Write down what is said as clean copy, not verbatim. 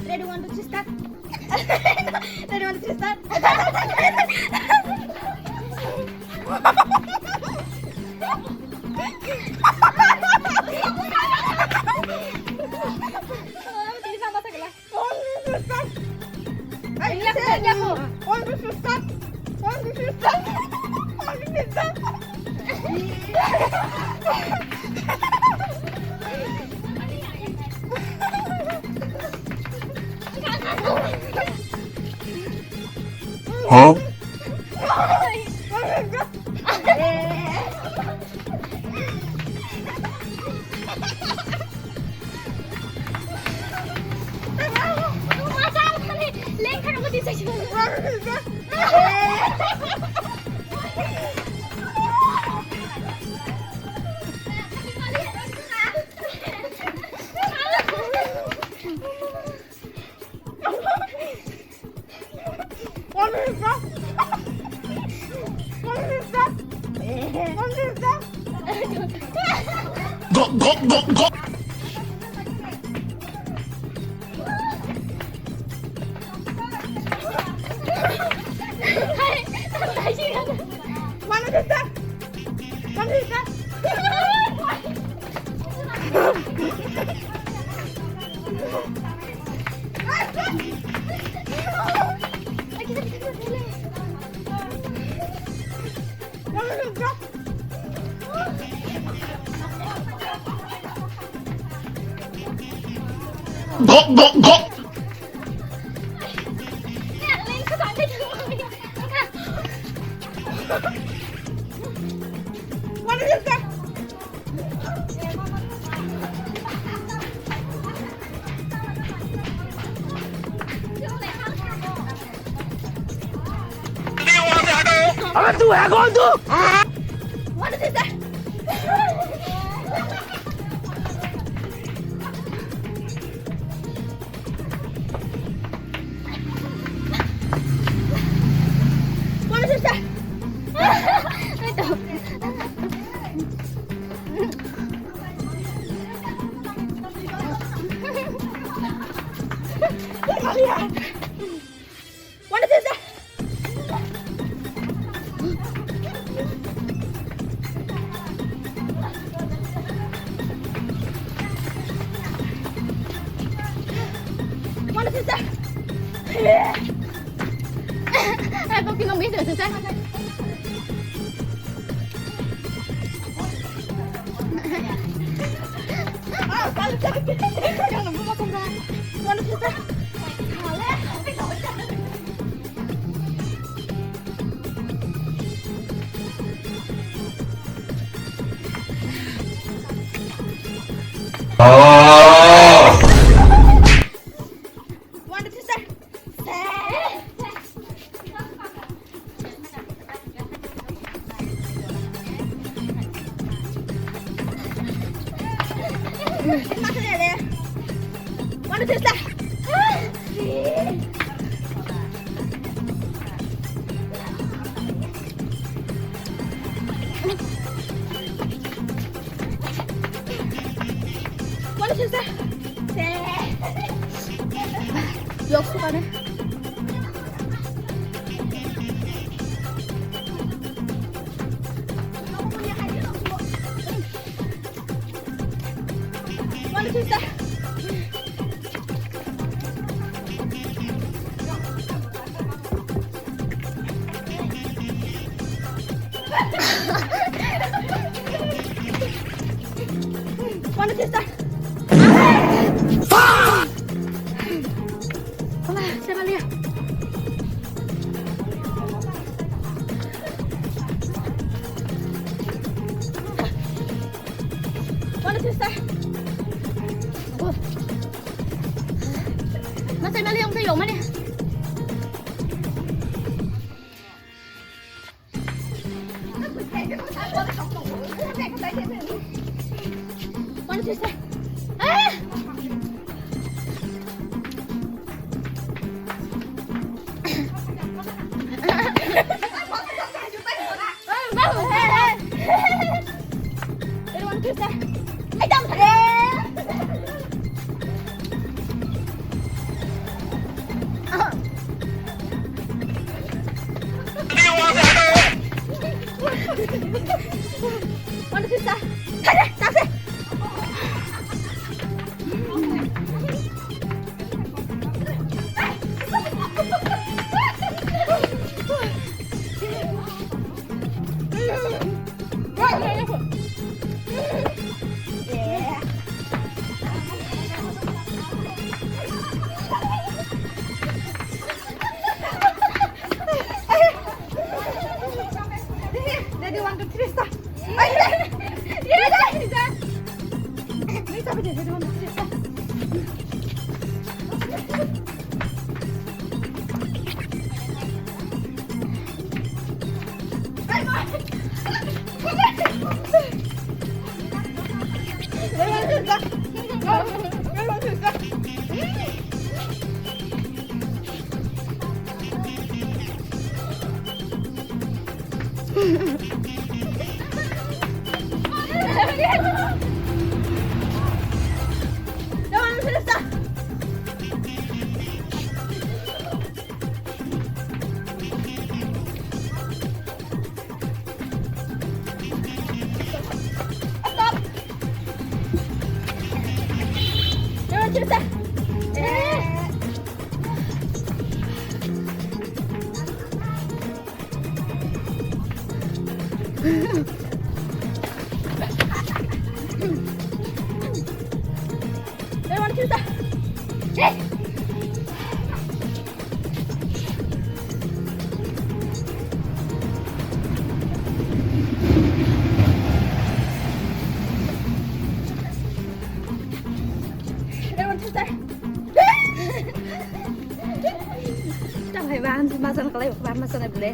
Ready, 1, 2, 3, start. Ready, 1, 2, 3, start. Jadi sama segelas. 1, 2, 3, start. Ini aku. 1, 2, 3, start. 1, 2, 3, start. 1, 2, 3, start. Huh? Go, go, go, go! Mana bisa? Mana bisa? Mana bisa? Go, go, go! Mana bisa? अबे तू है कौन तू? Mana bisa? Mana bisa? Itu. Mana bisa? Mana bisa? Tôi không biết được sao. Jangan lupa makan kan. Mana bisa? Oh! Mana bisa? Makan ya deh. Mana bisa? Mana bisa? Yok suka deh. Mana bisa? Mana bisa? Alah, siapa lihat? Mana bisa? Masa Meli không thấy dùng á nè. Mana bisa? Bisa. Ay, dam! Iwan, sumasan ka lang, sumasan na bule.